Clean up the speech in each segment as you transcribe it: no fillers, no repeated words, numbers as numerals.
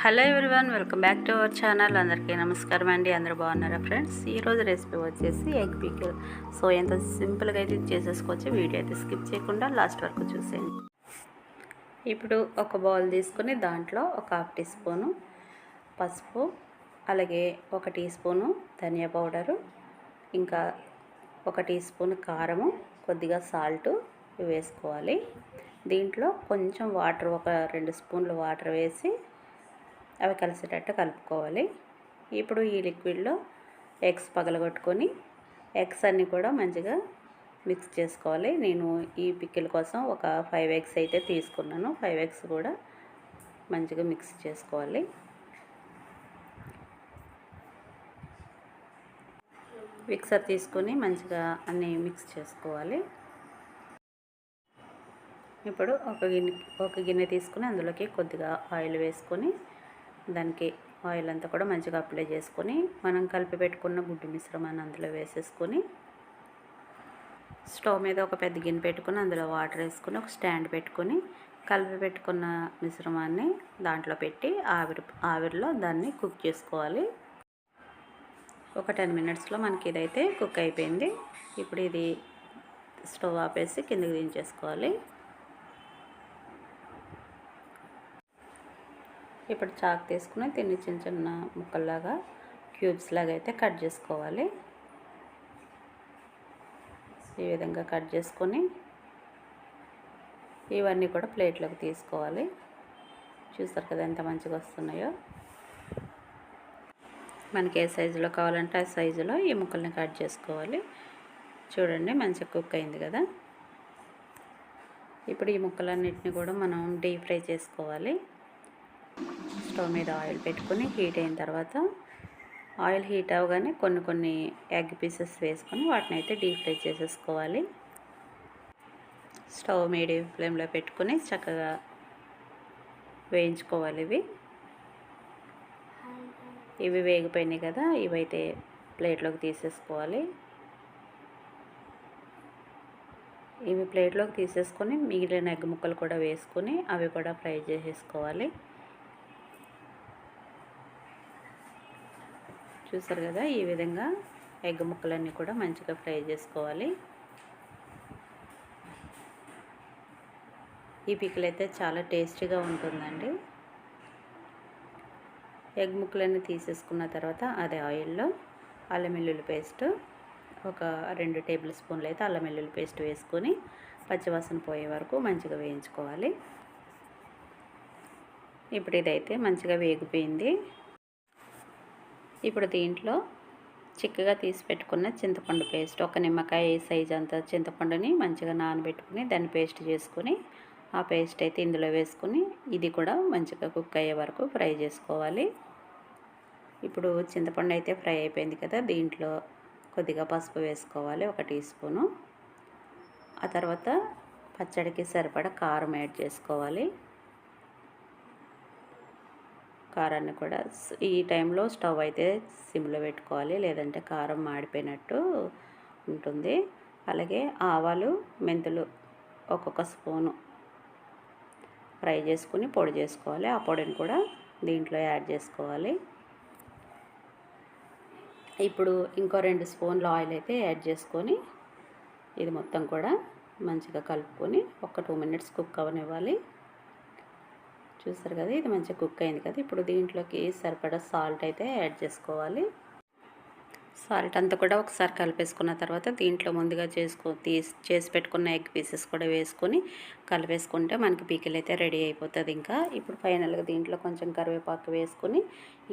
Hello everyone, welcome back to our channel. అందరికీ నమస్కారం అండి. అందరూ బాగున్నారా ఫ్రెండ్స్? ఈరోజు రెసిపీ వచ్చేసి ఎగ్ పికిల్. సో ఎంత సింపుల్గా అయితే చేసేసుకోవచ్చు. వీడియో అయితే స్కిప్ చేయకుండా లాస్ట్ వరకు చూసేయండి. ఇప్పుడు ఒక బౌల్ తీసుకొని దాంట్లో ఒక హాఫ్ టీ స్పూను పసుపు, అలాగే ఒక టీ స్పూను ధనియా పౌడరు, ఇంకా ఒక టీ స్పూన్ కారము, కొద్దిగా సాల్టు వేసుకోవాలి. దీంట్లో కొంచెం వాటర్, ఒక 2 స్పూన్లు వాటర్ వేసి అవి కలిసేటట్టు కలుపుకోవాలి. ఇప్పుడు ఈ లిక్విడ్లో ఎగ్స్ పగలగొట్టుకొని ఎగ్స్ అన్నీ కూడా మంచిగా మిక్స్ చేసుకోవాలి. నేను ఈ పికిల్ కోసం ఒక 5 ఎగ్స్ అయితే తీసుకున్నాను. 5 ఎగ్స్ కూడా మంచిగా మిక్స్ చేసుకోవాలి. మిక్సర్ తీసుకొని మంచిగా అన్నీ మిక్స్ చేసుకోవాలి. ఇప్పుడు ఒక గిన్నె తీసుకుని అందులోకి కొద్దిగా ఆయిల్ వేసుకొని దానికి ఆయిల్ అంతా కూడా మంచిగా అప్లై చేసుకొని మనం కలిపి పెట్టుకున్న గుడ్డు మిశ్రమాన్ని అందులో వేసేసుకొని స్టవ్ మీద ఒక పెద్ద గిన్నె పెట్టుకుని అందులో వాటర్ వేసుకొని ఒక స్టాండ్ పెట్టుకొని కలిపి పెట్టుకున్న మిశ్రమాన్ని దాంట్లో పెట్టి ఆవిరిలో దాన్ని కుక్ చేసుకోవాలి. ఒక 10 మినిట్స్లో మనకి ఇదైతే కుక్ అయిపోయింది. ఇప్పుడు ఇది స్టవ్ ఆపేసి కిందకి దించేసుకోవాలి. ఇప్పుడు చాకు తీసుకుని తిని చిన్న చిన్న ముక్కల్లాగా క్యూబ్స్ లాగా అయితే కట్ చేసుకోవాలి. ఈ విధంగా కట్ చేసుకొని ఇవన్నీ కూడా ప్లేట్లోకి తీసుకోవాలి. చూస్తారు కదా ఎంత మంచిగా వస్తున్నాయో. మనకి ఏ సైజులో కావాలంటే ఆ సైజులో ఈ ముక్కల్ని కట్ చేసుకోవాలి. చూడండి మంచిగా కుక్ అయింది కదా. ఇప్పుడు ఈ ముక్కలన్నిటిని కూడా మనం డీప్ ఫ్రై చేసుకోవాలి. స్టవ్ మీద ఆయిల్ పెట్టుకొని హీట్ అయిన తర్వాత ఆయిల్ హీట్ అవ్వగానే కొన్ని ఎగ్ పీసెస్ వేసుకొని వాటిని అయితే డీప్ ఫ్రై చేసేసుకోవాలి. స్టవ్ మీడియం ఫ్లేమ్లో పెట్టుకొని చక్కగా వేయించుకోవాలి. ఇవి వేగిపోయినాయి కదా, ఇవైతే ప్లేట్లోకి తీసేసుకోవాలి. ఇవి ప్లేట్లోకి తీసేసుకొని మిగిలిన ఎగ్ ముక్కలు కూడా వేసుకొని అవి కూడా ఫ్రై చేసేసుకోవాలి. చూసారు కదా, ఈ విధంగా ఎగ్ ముక్కలన్నీ కూడా మంచిగా ఫ్రై చేసుకోవాలి. ఈ పికిల్ అయితే చాలా టేస్టీగా ఉంటుందండి. ఎగ్ ముక్కలన్నీ తీసేసుకున్న తర్వాత అదే ఆయిల్లో అల్లం వెల్లుల్లి పేస్ట్ ఒక 2 టేబుల్ స్పూన్లు అయితే అల్లం వెల్లుల్లి పేస్ట్ వేసుకొని పచ్చివాసన పోయే వరకు మంచిగా వేయించుకోవాలి. ఇప్పుడు ఇదైతే మంచిగా వేగిపోయింది. ఇప్పుడు దీంట్లో చిక్కగా తీసి పెట్టుకున్న చింతపండు పేస్ట్, ఒక నిమ్మకాయ సైజ్ అంత చింతపండుని మంచిగా నానబెట్టుకుని దాన్ని పేస్ట్ చేసుకొని ఆ పేస్ట్ అయితే ఇందులో వేసుకొని ఇది కూడా మంచిగా కుక్ అయ్యే వరకు ఫ్రై చేసుకోవాలి. ఇప్పుడు చింతపండు అయితే ఫ్రై అయిపోయింది కదా, దీంట్లో కొద్దిగా పసుపు వేసుకోవాలి, 1 టీ స్పూను. ఆ తర్వాత పచ్చడికి సరిపడా కారం యాడ్ చేసుకోవాలి. కారాన్ని కూడా ఈ టైంలో స్టవ్ అయితే సిమ్లో పెట్టుకోవాలి, లేదంటే కారం మాడిపోయినట్టు ఉంటుంది. అలాగే ఆవాలు, మెంతులు ఒక్కొక్క స్పూను ఫ్రై చేసుకుని పొడి చేసుకోవాలి. ఆ పొడిని కూడా దీంట్లో యాడ్ చేసుకోవాలి. ఇప్పుడు ఇంకో 2 స్పూన్ల ఆయిల్ అయితే యాడ్ చేసుకొని ఇది మొత్తం కూడా మంచిగా కలుపుకొని ఒక 2 మినిట్స్ కుక్ అవనివ్వాలి. చూసారు కదా, ఇది మంచిగా కుక్ అయింది కదా. ఇప్పుడు దీంట్లోకి సరిపడా సాల్ట్ అయితే యాడ్ చేసుకోవాలి. సాల్ట్ అంతా కూడా ఒకసారి కలిపేసుకున్న తర్వాత దీంట్లో ముందుగా చేసి పెట్టుకున్న ఎగ్ పీసెస్ కూడా వేసుకొని కలిపేసుకుంటే మనకి పికిల్ అయితే రెడీ అయిపోతుంది. ఇంకా ఇప్పుడు ఫైనల్గా దీంట్లో కొంచెం కరివేపాకు వేసుకొని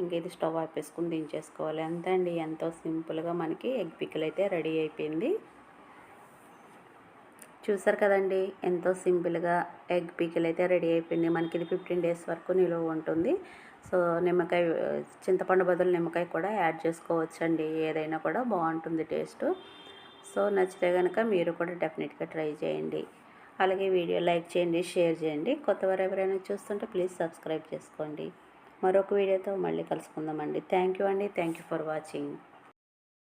ఇంకా ఇది స్టవ్ ఆపేసుకుని దించేసుకోవాలి. అంతే అండి, ఎంతో సింపుల్గా మనకి ఎగ్ పికిల్ అయితే రెడీ అయిపోయింది. చూసారు కదండి, ఎంతో సింపుల్గా ఎగ్ పికిల్ అయితే రెడీ అయిపోయింది. మనకి ఇది 15 డేస్ వరకు నిలువ ఉంటుంది. సో నిమ్మకాయ, చింతపండు బదులు నిమ్మకాయ కూడా యాడ్ చేసుకోవచ్చండి. ఏదైనా కూడా బాగుంటుంది టేస్ట్. సో నచ్చితే కనుక మీరు కూడా డెఫినెట్గా ట్రై చేయండి. అలాగే వీడియో లైక్ చేయండి, షేర్ చేయండి. కొత్తవారు ఎవరైనా చూస్తుంటే ప్లీజ్ సబ్స్క్రైబ్ చేసుకోండి. మరొక వీడియోతో మళ్ళీ కలుసుకుందామండి. థ్యాంక్ యూ అండి. Thank you for watching.